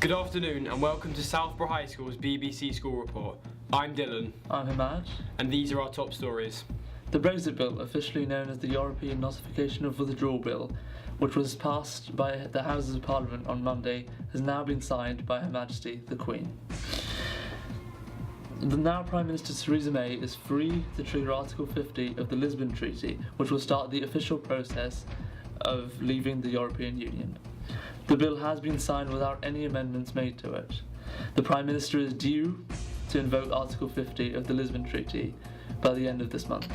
Good afternoon and welcome to Southborough High School's BBC School Report. I'm Dylan. I'm Hamad. And these are our top stories. The Brexit Bill, officially known as the European Notification of Withdrawal Bill, which was passed by the Houses of Parliament on Monday, has now been signed by Her Majesty the Queen. The now Prime Minister Theresa May is free to trigger Article 50 of the Lisbon Treaty, which will start the official process of leaving the European Union. The bill has been signed without any amendments made to it. The Prime Minister is due to invoke Article 50 of the Lisbon Treaty by the end of this month.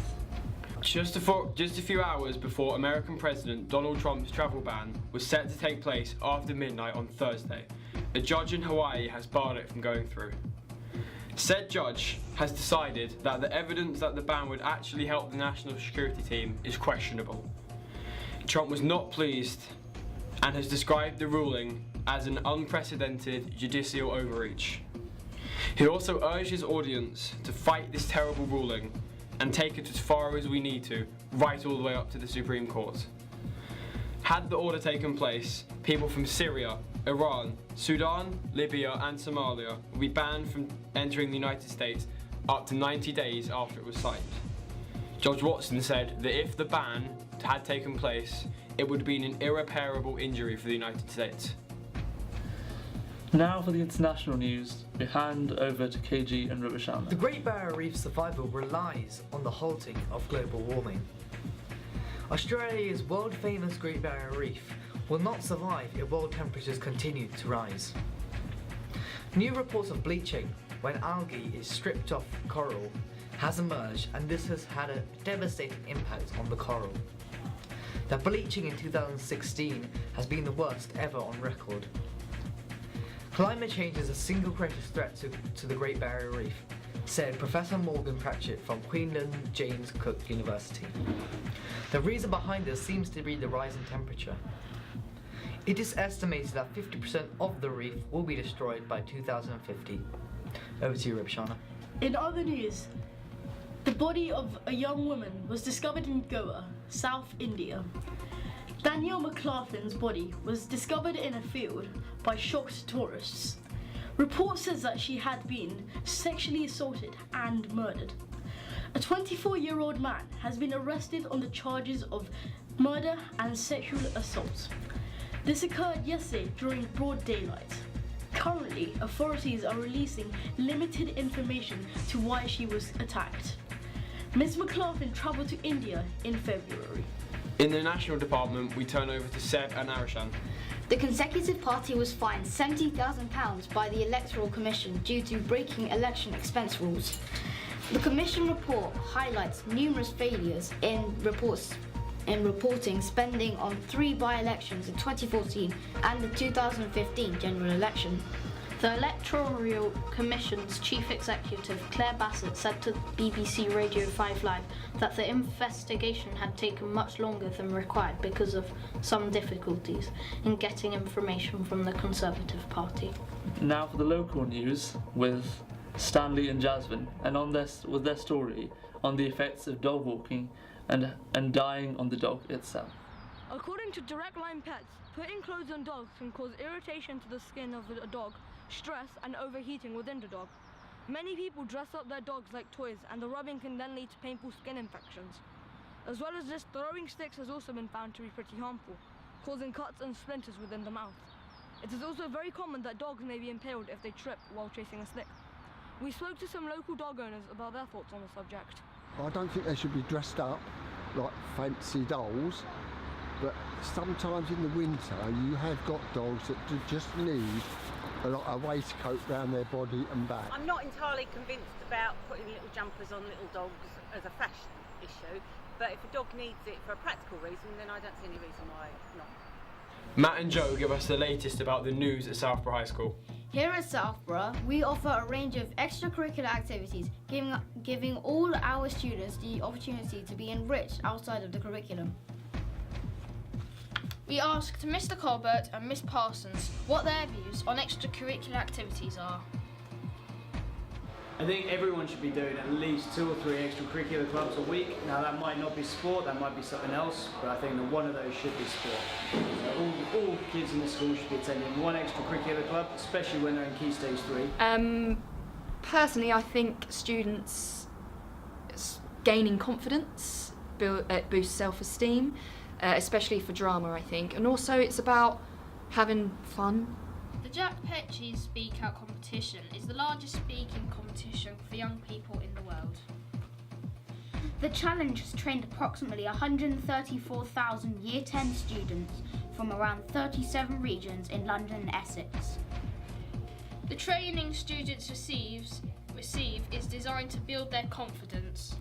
Just a few hours before American President Donald Trump's travel ban was set to take place after midnight on Thursday, a judge in Hawaii has barred it from going through. Said judge has decided that the evidence that the ban would actually help the national security team is questionable. Trump was not pleased and has described the ruling as an unprecedented judicial overreach. He also urged his audience to fight this terrible ruling and take it as far as we need to, right all the way up to the Supreme Court. Had the order taken place, people from Syria, Iran, Sudan, Libya and Somalia would be banned from entering the United States up to 90 days after it was signed. Judge Watson said that if the ban had taken place, it would have been an irreparable injury for the United States. Now for the international news, we hand over to KG and Rubishana. The Great Barrier Reef survival relies on the halting of global warming. Australia's world-famous Great Barrier Reef will not survive if world temperatures continue to rise. New reports of bleaching when algae is stripped off coral has emerged, and this has had a devastating impact on the coral. The bleaching in 2016 has been the worst ever on record. Climate change is the single greatest threat to the Great Barrier Reef, said Professor Morgan Pratchett from Queen James Cook University. The reason behind this seems to be the rise in temperature. It is estimated that 50% of the reef will be destroyed by 2050. Over to you, Rubishana. In other news, the body of a young woman was discovered in Goa, South India. Danielle McLaughlin's body was discovered in a field by shocked tourists. Report says that she had been sexually assaulted and murdered. A 24-year-old man has been arrested on the charges of murder and sexual assault. This occurred yesterday during broad daylight. Currently, authorities are releasing limited information to why she was attacked. Ms. McLaughlin travelled to India in February. In the National Department, we turn over to Seb and Arishan. The Conservative Party was fined £70,000 by the Electoral Commission due to breaking election expense rules. The Commission report highlights numerous failures in reporting spending on 3 by-elections in 2014 and the 2015 general election. The Electoral Commission's Chief Executive, Claire Bassett, said to BBC Radio 5 Live that the investigation had taken much longer than required because of some difficulties in getting information from the Conservative Party. Now for the local news with Stanley and Jasmine, and with their story on the effects of dog walking and dying on the dog itself. According to Direct Line Pets, putting clothes on dogs can cause irritation to the skin of a dog, stress and overheating within the dog. Many people dress up their dogs like toys, and the rubbing can then lead to painful skin infections. As well as this, throwing sticks has also been found to be pretty harmful, causing cuts and splinters within the mouth. It is also very common that dogs may be impaled if they trip while chasing a stick. We spoke to some local dog owners about their thoughts on the subject. I don't think they should be dressed up like fancy dolls, but sometimes in the winter you have got dogs that just need a waistcoat round their body and back. I'm not entirely convinced about putting little jumpers on little dogs as a fashion issue, but if a dog needs it for a practical reason, then I don't see any reason why not. Matt and Joe give us the latest about the news at Southborough High School. Here at Southborough, we offer a range of extracurricular activities, giving all our students the opportunity to be enriched outside of the curriculum. We asked Mr. Colbert and Miss Parsons what their views on extracurricular activities are. I think everyone should be doing at least 2 or 3 extracurricular clubs a week. Now that might not be sport, that might be something else, but I think that one of those should be sport. So all kids in the school should be attending one extracurricular club, especially when they're in Key Stage 3. Personally, I think students gaining confidence boosts self-esteem, especially for drama, I think. And also it's about having fun. The Jack Petchey Speak Out competition is the largest speaking competition for young people in the world. The challenge has trained approximately 134,000 Year 10 students from around 37 regions in London and Essex. The training students receive is designed to build their confidence.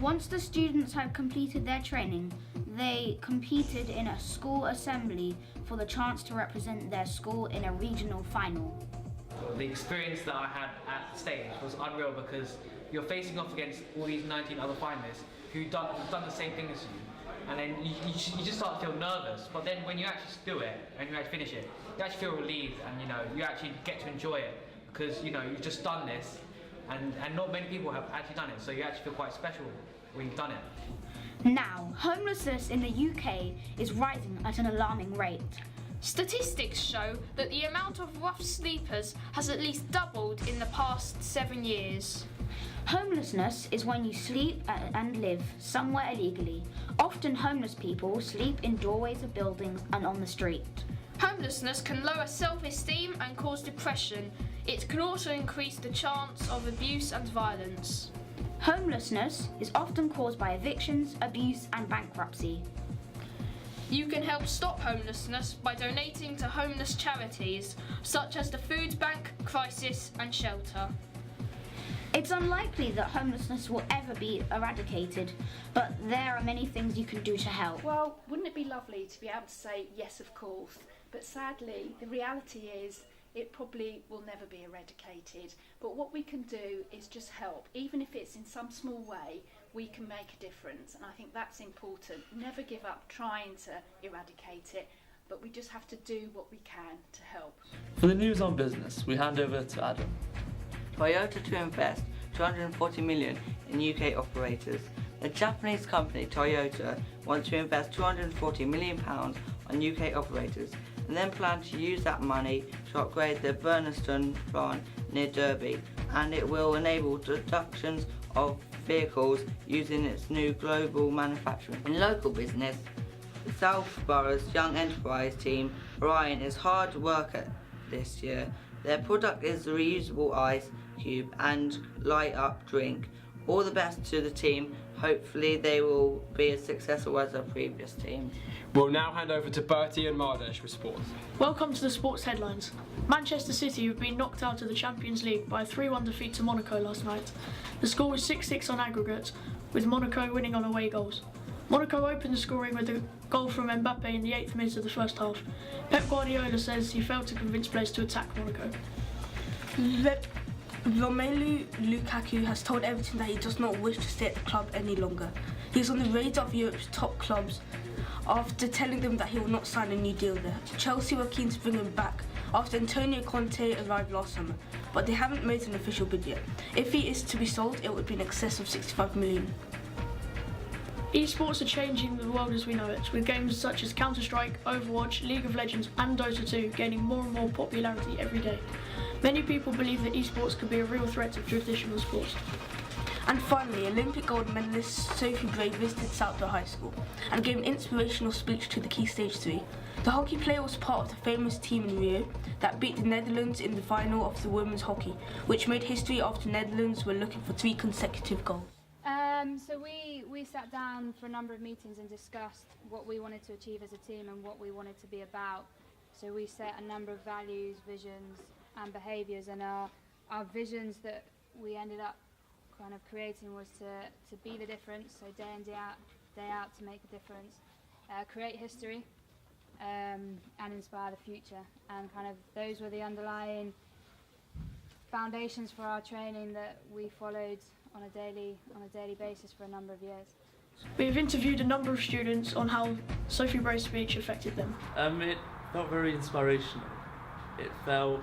Once the students had completed their training, they competed in a school assembly for the chance to represent their school in a regional final. The experience that I had at the stage was unreal because you're facing off against all these 19 other finalists who've done the same thing as you. And then you just start to feel nervous, but then when you actually do it and you actually finish it, you actually feel relieved, and you actually get to enjoy it because you've just done this, and not many people have actually done it, so you actually feel quite special when you've done it. Now, homelessness in the UK is rising at an alarming rate. Statistics show that the amount of rough sleepers has at least doubled in the past 7 years. Homelessness is when you sleep and live somewhere illegally. Often homeless people sleep in doorways of buildings and on the street. Homelessness can lower self-esteem and cause depression. It can also increase the chance of abuse and violence. Homelessness is often caused by evictions, abuse and bankruptcy. You can help stop homelessness by donating to homeless charities such as the Food Bank, Crisis and Shelter. It's unlikely that homelessness will ever be eradicated, but there are many things you can do to help. Well, wouldn't it be lovely to be able to say yes, of course, but sadly the reality is it probably will never be eradicated. But what we can do is just help. Even if it's in some small way, we can make a difference, and I think that's important. Never give up trying to eradicate it, but we just have to do what we can to help. For the news on business, we hand over to Adam. Toyota to invest 240 million in UK operators. The Japanese company Toyota wants to invest £240 million on UK operators and then plan to use that money to upgrade the Burnaston plant near Derby, and it will enable deductions of vehicles using its new global manufacturing. In local business, the Southborough's young enterprise team, Orion, is hard work at this year. Their product is the reusable ice cube and light up drink. All the best to the team. Hopefully they will be as successful as their previous team. We'll now hand over to Bertie and Mardesh with sports. Welcome to the sports headlines. Manchester City have been knocked out of the Champions League by a 3-1 defeat to Monaco last night. The score was 6-6 on aggregate, with Monaco winning on away goals. Monaco opened the scoring with a goal from Mbappe in the 8th minute of the first half. Pep Guardiola says he failed to convince players to attack Monaco. Romelu Lukaku has told Everton that he does not wish to stay at the club any longer. He is on the radar of Europe's top clubs after telling them that he will not sign a new deal there. Chelsea were keen to bring him back after Antonio Conte arrived last summer, but they haven't made an official bid yet. If he is to be sold, it would be in excess of 65 million. Esports are changing the world as we know it, with games such as Counter-Strike, Overwatch, League of Legends and Dota 2 gaining more and more popularity every day. Many people believe that esports could be a real threat to traditional sports. And finally, Olympic gold medalist Sophie Bray visited Southborough High School and gave an inspirational speech to the Key Stage 3. The hockey player was part of the famous team in Rio that beat the Netherlands in the final of the women's hockey, which made history after Netherlands were looking for 3 consecutive goals. So we sat down for a number of meetings and discussed what we wanted to achieve as a team and what we wanted to be about. So we set a number of values, visions and behaviours, and our visions that we ended up kind of creating was to be the difference, so day in, day out to make a difference, create history and inspire the future, and kind of those were the underlying foundations for our training that we followed on a daily basis for a number of years. We've interviewed a number of students on how Sophie Bray's speech affected them. It felt very inspirational. It felt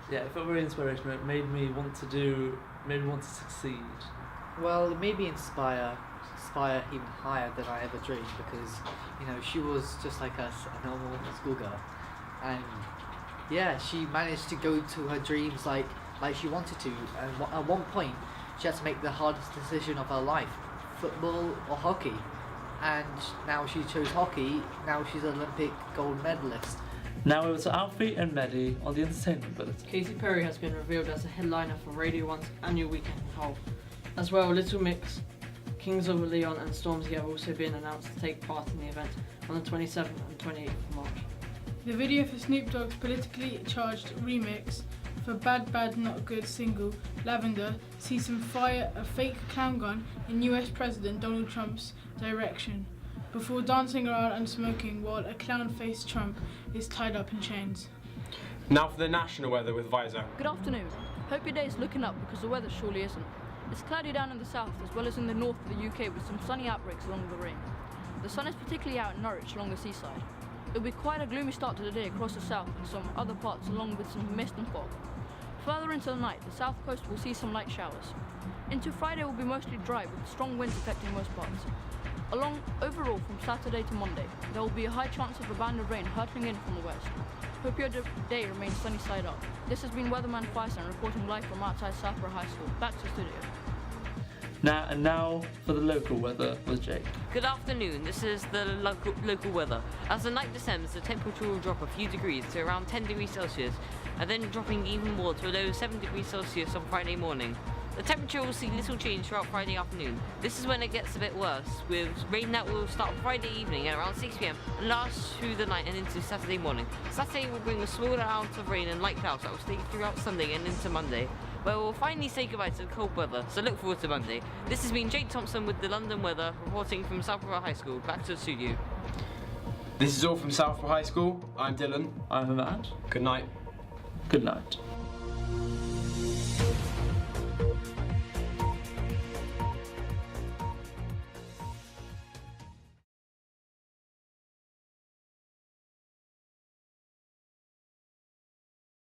Yeah, it felt very inspirational. It made me want to succeed. Well, it made me inspire even higher than I ever dreamed, because she was just like us, a normal schoolgirl, and yeah, she managed to go to her dreams like she wanted to. And at one point, she had to make the hardest decision of her life: football or hockey. And now she chose hockey. Now she's an Olympic gold medalist. Now over to Alfie and Mehdi on the entertainment bulletin. Katy Perry has been revealed as a headliner for Radio 1's annual Weekend in Hull. As well, Little Mix, Kings of Leon and Stormzy have also been announced to take part in the event on the 27th and 28th of March. The video for Snoop Dogg's politically charged remix for Bad Bad Not Good single, Lavender, sees him fire a fake clown gun in US President Donald Trump's direction, before dancing around and smoking while a clown-faced Trump is tied up in chains. Now for the national weather with Visor. Good afternoon. Hope your day is looking up because the weather surely isn't. It's cloudy down in the south as well as in the north of the UK with some sunny outbreaks along with the rain. The sun is particularly out in Norwich along the seaside. It will be quite a gloomy start to the day across the south and some other parts along with some mist and fog. Further into the night, the south coast will see some light showers. Into Friday will be mostly dry with strong winds affecting most parts. Overall, from Saturday to Monday, there will be a high chance of a band of rain hurtling in from the west. Hope your day remains sunny side up. This has been Weatherman Fireson reporting live from outside Southborough High School. Back to the studio. Now for the local weather with Jake. Good afternoon, this is the local weather. As the night descends, the temperature will drop a few degrees to around 10 degrees Celsius, and then dropping even more to a low 7 degrees Celsius on Friday morning. The temperature will see little change throughout Friday afternoon. This is when it gets a bit worse, with rain that will start Friday evening at around 6 PM and last through the night and into Saturday morning. Saturday will bring a small amount of rain and light clouds that will stay throughout Sunday and into Monday, where we'll finally say goodbye to the cold weather, so look forward to Monday. This has been Jake Thompson with the London weather, reporting from Southborough High School. Back to the studio. This is all from Southborough High School. I'm Dylan. I'm Matt. Good night. Good night.